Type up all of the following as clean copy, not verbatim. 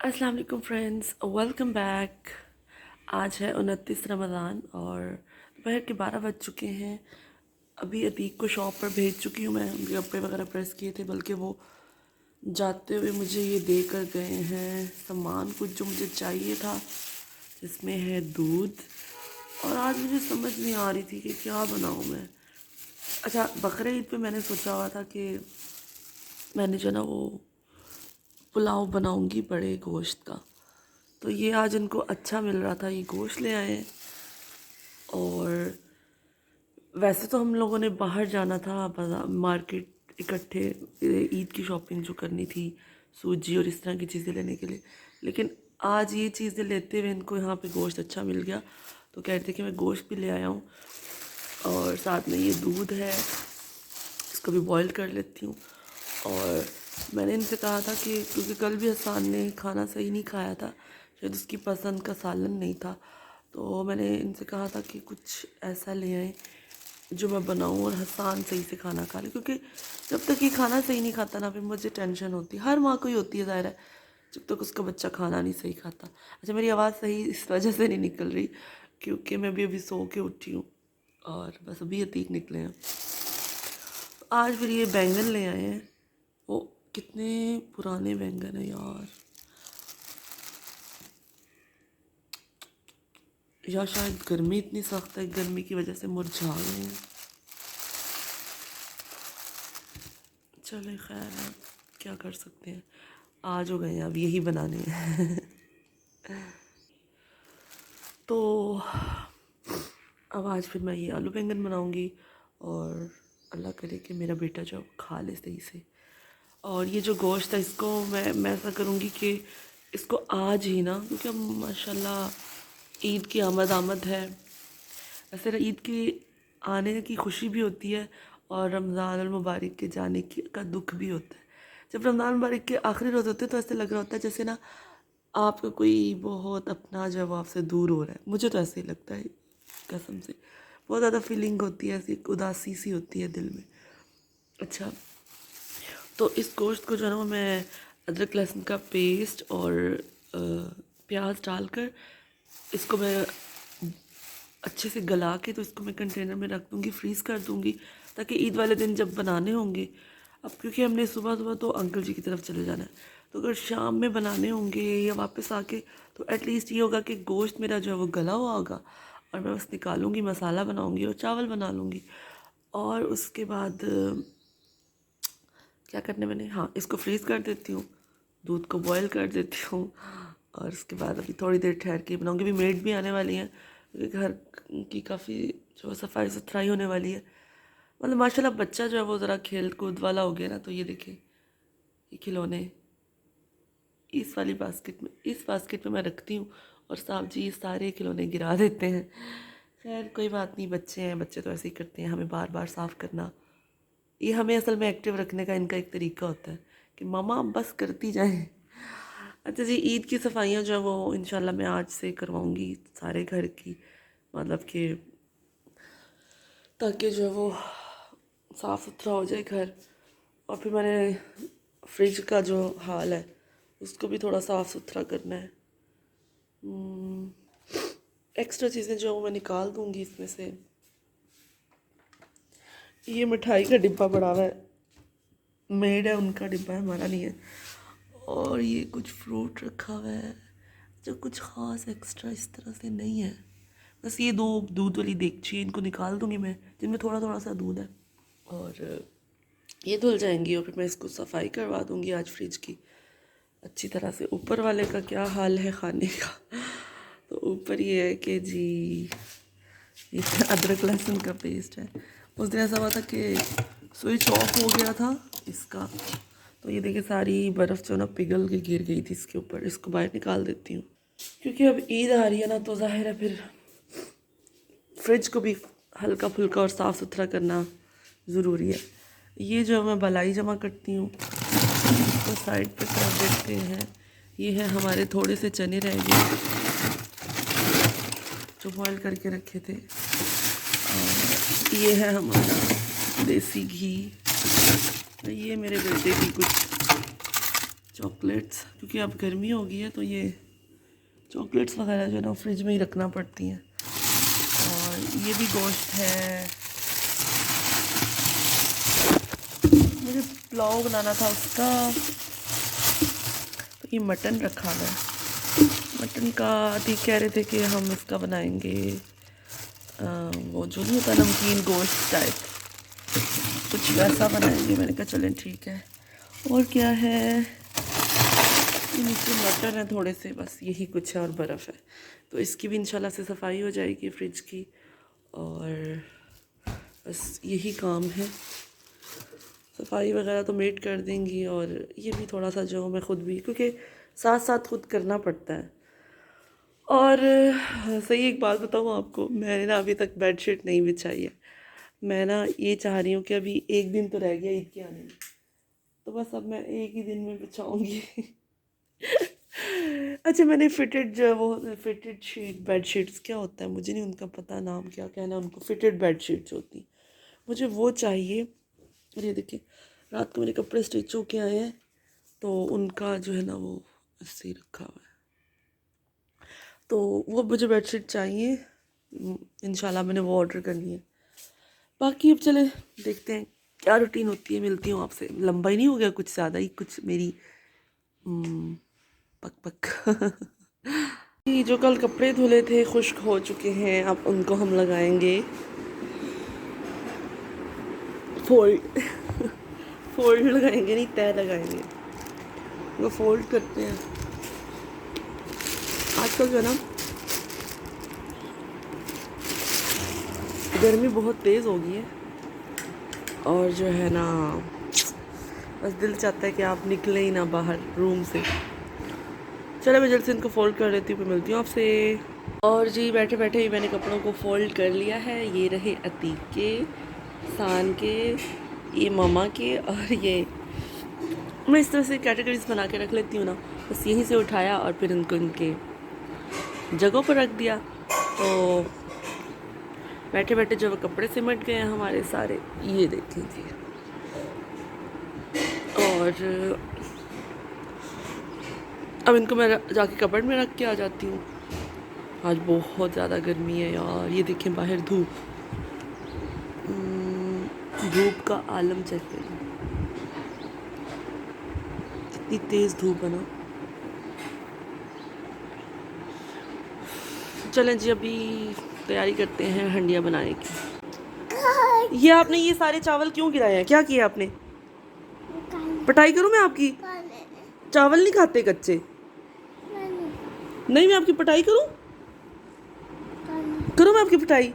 अस्सलाम वालेकुम friends, welcome back. आज है 29 रमज़ान और दोपहर के 12 बज चुके हैं। अभी अतीक को शॉप पर भेज चुकी हूँ मैं, उनके कपड़े वगैरह प्रेस किए थे, बल्कि वो जाते हुए मुझे ये दे कर गए हैं सामान कुछ जो मुझे चाहिए था, जिसमें है दूध। और आज मुझे समझ नहीं आ रही थी कि क्या बनाऊँ मैं। अच्छा, बकरीद पे मैंने सोचा हुआ था कि मैंने जो ना वो पुलाव बनाऊंगी बड़े गोश्त का। तो ये आज इनको अच्छा मिल रहा था, ये गोश्त ले आए हैं। और वैसे तो हम लोगों ने बाहर जाना था बाजार मार्केट इकट्ठे, ईद की शॉपिंग जो करनी थी, सूजी और इस तरह की चीज़ें लेने के लिए। लेकिन आज ये चीज़ें लेते हुए इनको यहाँ पे गोश्त अच्छा मिल गया, तो कह रहे थे कि मैं गोश्त भी ले आया हूँ। और साथ में ये दूध है, इसको भी बॉईल कर लेती हूँ। और मैंने इनसे कहा था कि क्योंकि कल भी हसान ने खाना सही नहीं खाया था, शायद उसकी पसंद का सालन नहीं था, तो मैंने इनसे कहा था कि कुछ ऐसा ले आएँ जो मैं बनाऊँ और हसान सही से खाना खा ले। क्योंकि जब तक ये खाना सही नहीं खाता ना, फिर मुझे टेंशन होती है। हर माँ को ही होती है, ज़ाहिर है, जब तक उसका बच्चा खाना नहीं सही खाता। अच्छा, मेरी आवाज़ सही इस वजह से नहीं निकल रही क्योंकि मैं भी अभी सो के उठी हूँ और बस अभी अतीक निकले हैं। आज फिर ये बैंगन ले आए हैं। वो कितने पुराने बैंगन है यार, या शायद गर्मी इतनी सख्त है, गर्मी की वजह से मुरझा गए हैं। चले खैर है, क्या कर सकते हैं, आज हो गए हैं, अब यही बनाने हैं। तो अब आज फिर मैं ये आलू बैंगन बनाऊंगी और अल्लाह करे कि मेरा बेटा जो खा ले सही से। और ये जो गोश्त है, इसको मैं ऐसा करूँगी कि इसको आज ही ना, क्योंकि अब माशाल्लाह ईद की आमद है। वैसे ईद की आने की खुशी भी होती है और रमज़ान मुबारक के जाने की का दुख भी होता है। जब रमज़ान मुबारक के आखिरी रोज़ होते हैं तो ऐसे लग रहा होता है जैसे ना आपका कोई बहुत अपना जो है वो आपसे दूर हो रहा है। मुझे तो ऐसे ही लगता है, कसम से। बहुत ज़्यादा फीलिंग होती है, ऐसी उदासी सी होती है दिल में। अच्छा, तो इस गोश्त को जो है ना मैं अदरक लहसुन का पेस्ट और प्याज डालकर इसको मैं अच्छे से गला के, तो इसको मैं कंटेनर में रख दूँगी, फ्रीज़ कर दूँगी, ताकि ईद वाले दिन जब बनाने होंगे, अब क्योंकि हमने सुबह सुबह तो अंकल जी की तरफ चले जाना है, तो अगर शाम में बनाने होंगे या वापस आके, तो एटलीस्ट ये होगा कि गोश्त मेरा जो है वो गला हुआ होगा और मैं बस निकालूंगी, मसाला बनाऊंगी और चावल बना लूँगी। और उसके बाद क्या करने मैंने, हाँ, इसको फ्रीज़ कर देती हूँ, दूध को बॉईल कर देती हूँ और उसके बाद अभी थोड़ी देर ठहर के बनाऊँगी। अभी मेड भी आने वाली हैं क्योंकि घर की काफ़ी जो सफाई सुथराई होने वाली है। मतलब माशाल्लाह बच्चा जो है वो ज़रा खेल कूद वाला हो गया ना, तो ये देखिए, ये खिलौने इस बास्केट में मैं रखती हूँ और साहब जी ये सारे खिलौने गिरा देते हैं। खैर कोई बात नहीं, बच्चे हैं, बच्चे तो ऐसे ही करते हैं, हमें बार बार साफ़ करना, ये हमें असल में एक्टिव रखने का इनका एक तरीका होता है कि मामा बस करती जाएं। अच्छा जी, ईद की सफाइयाँ जो है वो इंशाल्लाह मैं आज से करवाऊँगी सारे घर की, मतलब कि ताकि जो है वो साफ़ सुथरा हो जाए घर। और फिर मैंने फ्रिज का जो हाल है उसको भी थोड़ा साफ़ सुथरा करना है। एक्स्ट्रा चीज़ें जो मैं निकाल दूँगी इसमें से। ये मिठाई का डिब्बा पड़ा हुआ है, मेड है, उनका डिब्बा है, हमारा नहीं है। और ये कुछ फ्रूट रखा हुआ है जो कुछ ख़ास एक्स्ट्रा इस तरह से नहीं है। बस ये दो दूध वाली देगची, इनको निकाल दूँगी मैं, जिनमें थोड़ा थोड़ा सा दूध है, और ये धुल जाएंगी और फिर मैं इसको सफाई करवा दूँगी आज फ्रिज की अच्छी तरह से। ऊपर वाले का क्या हाल है खाने का, तो ऊपर ये है कि जी ये अदरक लहसुन का पेस्ट है। उस दिन ऐसा हुआ था कि स्विच ऑफ हो गया था इसका, तो ये देखिए सारी बर्फ़ जो ना पिघल के गिर गई थी इसके ऊपर। इसको बाहर निकाल देती हूँ क्योंकि अब ईद आ रही है ना, तो जाहिर है फिर फ्रिज को भी हल्का फुल्का और साफ़ सुथरा करना ज़रूरी है। ये जो मैं भलाई जमा करती हूँ तो साइड पे कर देते हैं। ये है हमारे थोड़े से चने रह गए जो बॉयल करके रखे थे, और ये है हमारा देसी घी। ये मेरे बेटे की कुछ चॉकलेट्स, क्योंकि अब गर्मी हो गई है तो ये चॉकलेट्स वगैरह जो है ना फ्रिज में ही रखना पड़ती हैं। और ये भी गोश्त है, मुझे पुलाव बनाना था उसका, तो ये मटन रखा हुआ है। मटन का दी कह रहे थे कि हम इसका बनाएंगे वो जो नहीं होता नमकीन गोश्त टाइप, कुछ वैसा बनाएंगे। मैंने कहा चलें ठीक है। और क्या है, नीचे मटर है थोड़े से, बस यही कुछ है, और बर्फ़ है। तो इसकी भी इंशाल्लाह से सफाई हो जाएगी फ्रिज की, और बस यही काम है। सफाई वगैरह तो मेड कर देंगी, और ये भी थोड़ा सा जो मैं ख़ुद भी, क्योंकि साथ साथ खुद करना पड़ता है। और सही एक बात बताऊँ आपको, मैंने ना अभी तक बेडशीट नहीं बिछाई है। मैं ना ये चाह रही हूँ कि अभी एक दिन तो रह गया ईद के आने में, तो बस अब मैं एक ही दिन में बिछाऊँगी। अच्छा, मैंने फिटेड जो है वो फिटेड शीट बेड शीट्स क्या होता है मुझे नहीं उनका पता, नाम क्या कहना उनको, फिटेड बेड शीट्स होती हैं, मुझे वो चाहिए। और ये देखिए, रात को मेरे कपड़े स्टिच होके आए हैं, तो उनका जो है ना वो ऐसे ही रखा हुआ है, तो वो मुझे बेडशीट चाहिए। इंशाल्लाह मैंने वो ऑर्डर करनी है। बाकी अब चले देखते हैं क्या रूटीन होती है, मिलती हूँ आपसे। लंबा ही नहीं हो गया, कुछ ज़्यादा ही कुछ मेरी पक पक। ये जो कल कपड़े धुले थे खुश्क हो चुके हैं, अब उनको हम लगाएंगे फोल्ड। फोल्ड लगाएंगे, नहीं तय लगाएंगे, वो फोल्ड करते हैं। आजकल जो है ना गर्मी बहुत तेज़ हो गई है, और जो है ना बस दिल चाहता है कि आप निकले ही ना बाहर रूम से। चलो मैं जल्द से इनको फ़ोल्ड कर लेती हूँ, फिर मिलती हूँ आपसे। और जी बैठे बैठे ही मैंने कपड़ों को फ़ोल्ड कर लिया है। ये रहे अतीक के, सान के, ये मामा के, और ये मैं इस तरह से कैटेगरीज बना के रख लेती हूँ ना, बस यहीं से उठाया और फिर इनको इनके जगहों पर रख दिया। तो बैठे बैठे जो कपड़े सिमट गए हैं हमारे सारे, ये देख लीजिए। और अब इनको मैं जाके कपबोर्ड में रख के आ जाती हूँ। आज बहुत ज़्यादा गर्मी है यार, ये देखें बाहर धूप, धूप का आलम चेक करें, इतनी तेज़ धूप है ना। चलें जी, अभी तैयारी करते हैं हंडिया बनाने की। ये आपने ये सारे चावल क्यों गिराए हैं, क्या किया आपने? पिटाई करूँ मैं आपकी? चावल नहीं खाते कच्चे? नहीं, मैं आपकी पिटाई करूँ? करूँ मैं आपकी पिटाई?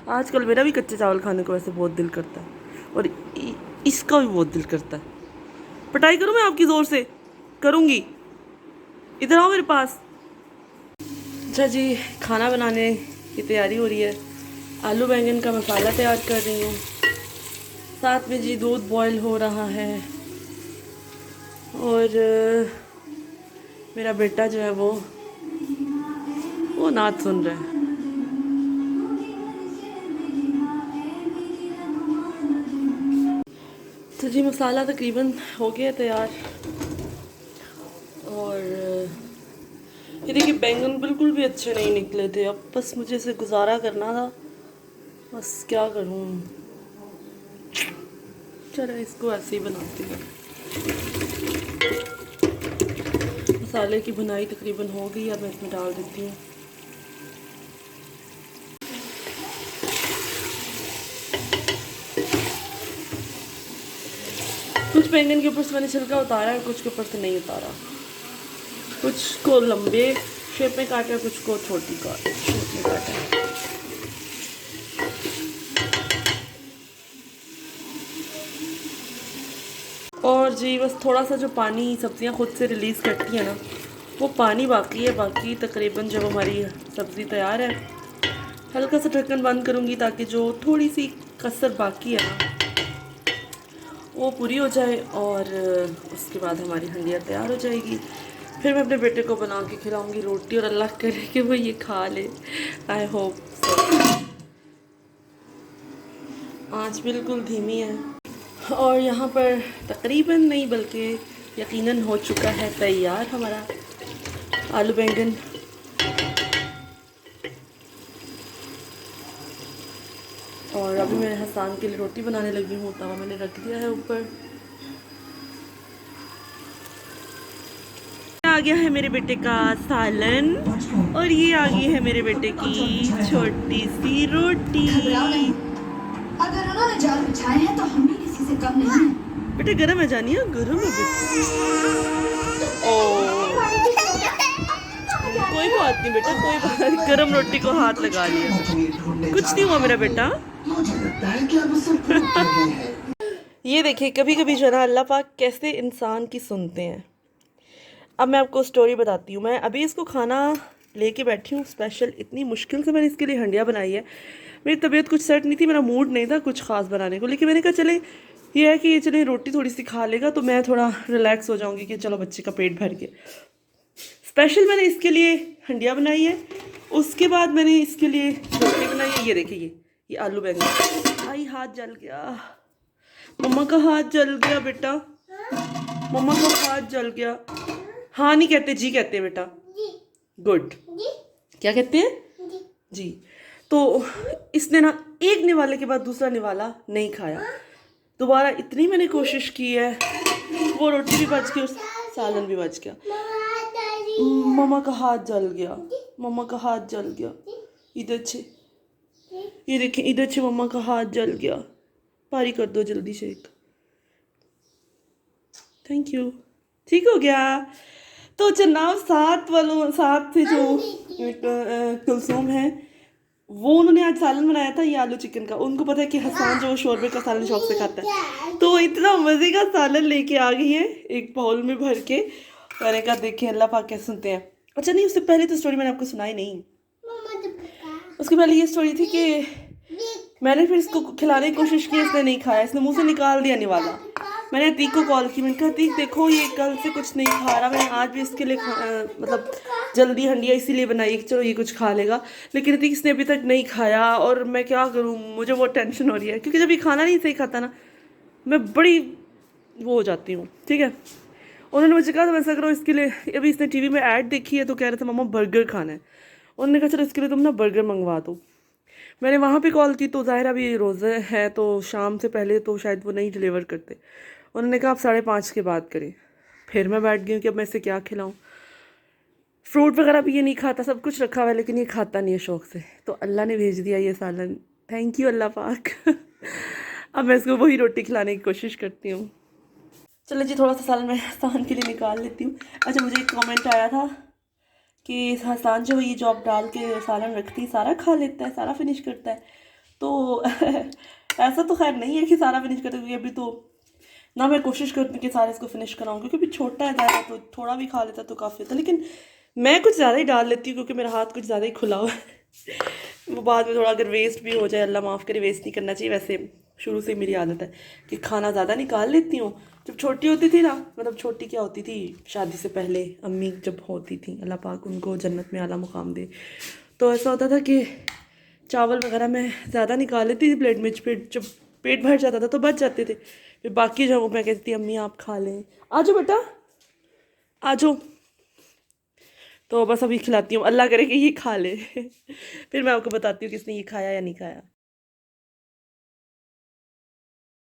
आजकल मेरा भी कच्चे चावल खाने को वैसे बहुत दिल करता है, और इसका भी बहुत दिल करता है। पिटाई करूँ मैं आपकी? ज़ोर से करूँगी, इधर आओ मेरे पास। अच्छा जी, खाना बनाने की तैयारी हो रही है। आलू बैंगन का मसाला तैयार कर रही हूँ, साथ में जी दूध बॉईल हो रहा है, और मेरा बेटा जो है वो नाच सुन रहा है। तो जी मसाला तकरीबन हो गया तैयार, और ये देखिए बैंगन बिल्कुल भी अच्छे नहीं निकले थे। अब बस मुझे इसे गुजारा करना था, बस क्या करूँ। चलो इसको ऐसे ही बनाती हूँ। मसाले की भुनाई तकरीबन हो गई, अब मैं इसमें डाल देती हूँ। कुछ बैंगन के ऊपर से मैंने छिलका उतारा है, कुछ के ऊपर से नहीं उतारा। कुछ को लंबे शेप में काटा, कुछ को छोटी शेप में काटा। और जी बस थोड़ा सा जो पानी सब्जियां खुद से रिलीज़ करती हैं ना, वो पानी बाकी है। बाकी तकरीबन जब हमारी सब्ज़ी तैयार है, हल्का सा ढक्कन बंद करूँगी ताकि जो थोड़ी सी कसर बाकी है ना वो पूरी हो जाए, और उसके बाद हमारी हंडिया तैयार हो जाएगी। फिर मैं अपने बेटे को बना के खिलाऊँगी रोटी, और अल्लाह करे कि वो ये खा ले। I hope so. आँच बिल्कुल धीमी है, और यहाँ पर तकरीबन नहीं बल्कि यकीनन हो चुका है तैयार हमारा आलू बैंगन। और अभी मैं हसान के लिए रोटी बनाने लगी हूँ, तवा मैंने रख दिया है ऊपर। आ गया है मेरे बेटे का सालन और ये आ गई है मेरे बेटे की छोटी सी रोटी। अगर उन्होंने जाल बिछाए हैं तो हम भी किसी से कम नहीं हैं। बेटे गरम है, जानिए गरम है बेटा। ओ कोई बात नहीं बेटा, कोई बात नहीं। गरम रोटी को हाथ लगा लिया, कुछ नहीं हुआ मेरा बेटा। ये देखिए कभी कभी जो है ना अल्लाह पाक कैसे इंसान की सुनते हैं। अब मैं आपको स्टोरी बताती हूँ। मैं अभी इसको खाना लेके बैठी हूँ स्पेशल, इतनी मुश्किल से मैंने इसके लिए हंडिया बनाई है। मेरी तबीयत कुछ सेट नहीं थी, मेरा मूड नहीं था कुछ ख़ास बनाने को, लेकिन मैंने कहा चले ये है कि ये चले रोटी थोड़ी सी खा लेगा तो मैं थोड़ा रिलैक्स हो जाऊँगी कि चलो बच्चे का पेट भर के। स्पेशल मैंने इसके लिए हंडिया बनाई है। उसके बाद मैंने इसके लिए रोटी बनाई है। ये देखिए ये आलू बैंगन। आई हाथ जल गया, मम्मा का हाथ जल गया बेटा, मम्मा का हाथ जल गया। हाँ नहीं कहते, जी कहते हैं बेटा। गुड। क्या कहते हैं? जी। तो इसने ना एक निवाले के बाद दूसरा निवाला नहीं खाया। दोबारा इतनी मैंने कोशिश की है, वो रोटी भी बच गई और सालन भी बच गया। मम्मा का हाथ जल गया, मम्मा का हाथ जल गया। इधर से ये देखिए, इधर से मम्मा का हाथ जल गया। पारी कर दो जल्दी से एक। थैंक यू, ठीक हो गया। तो जनाब साथ से जो कुलसूम है वो उन्होंने आज सालन बनाया था, ये आलू चिकन का। उनको पता है कि हसान जो शोरबे का सालन शौक से खाता है, तो इतना मज़े का सालन लेके आ गई है एक बाउल में भर के। मैंने कहा देखिए अल्लाह पाक कैसे सुनते हैं। अच्छा नहीं, उससे पहले तो स्टोरी मैंने आपको सुनाई नहीं। उसके पहले ये स्टोरी थी कि मैंने फिर इसको खिलाने की कोशिश की, इसने नहीं खाया, इसने मुंह से निकाल दिया निवाला। मैंने अतीक को कॉल की, मैंने कहा अतीक देखो ये कल से कुछ नहीं खा रहा, मैंने आज भी इसके लिए मतलब जल्दी हंडिया इसीलिए बनाई कि चलो ये कुछ खा लेगा, लेकिन अतीक इसने अभी तक नहीं खाया। और मैं क्या करूँ, मुझे बहुत टेंशन हो रही है, क्योंकि जब ये खाना नहीं सही खाता ना मैं बड़ी वो हो जाती हूँ। ठीक है, उन्होंने मुझे कहा था मैं ऐसा करो इसके लिए, अभी इसने टीवी में ऐड देखी है तो कह रहे थे मम्मा बर्गर खाना है। उन्होंने कहा चलो इसके लिए तुम ना बर्गर मंगवा दो। मैंने वहाँ पे कॉल की तो ज़ाहिर अभी रोज़े है तो शाम से पहले तो शायद वो नहीं डिलीवर करते। उन्होंने कहा आप 5:30 के बाद करें। फिर मैं बैठ गई हूँ कि अब मैं इसे क्या खिलाऊँ। फ्रूट वगैरह भी ये नहीं खाता, सब कुछ रखा हुआ है लेकिन ये खाता नहीं है शौक़ से। तो अल्लाह ने भेज दिया ये सालन, थैंक यू अल्लाह पाक। अब मैं इसको वही रोटी खिलाने की कोशिश करती हूँ। चलो जी, थोड़ा सा सालन मैं हसान के लिए निकाल लेती हूँ। अच्छा, मुझे एक कमेंट आया था कि हसान जो ये जॉब डाल के सालन रखती है, सारा खा लेता है, सारा फिनिश करता है। तो ऐसा तो खैर नहीं है कि सारा फिनिश करता है, क्योंकि अभी तो ना मैं कोशिश करती हूँ कि सारे इसको फिनिश कराऊँ, क्योंकि अभी छोटा है ज़्यादा, तो थोड़ा भी खा लेता तो काफ़ी होता। लेकिन मैं कुछ ज़्यादा ही डाल लेती हूँ क्योंकि मेरा हाथ कुछ ज़्यादा ही खुला हुआ है। वो बाद में थोड़ा अगर वेस्ट भी हो जाए, अल्लाह माफ़ करे, वेस्ट नहीं करना चाहिए। वैसे शुरू से मेरी आदत है कि खाना ज़्यादा निकाल लेती हूँ। जब छोटी होती थी ना, मतलब छोटी क्या होती थी, शादी से पहले अम्मी जब होती थी, अल्लाह पाक उनको जन्नत में आला मुकाम दे, तो ऐसा होता था कि चावल वगैरह मैं ज़्यादा निकाल लेती थी प्लेट में। फिर जब पेट भर जाता था तो बच जाते थे, फिर बाकी जो मैं कहती थी अम्मी आप खा लें, आ जाओ बेटा आ जाओ। तो बस अभी खिलाती हूँ, अल्लाह करे कि ये खा ले। फिर मैं आपको बताती हूँ किसने ये खाया या नहीं खाया।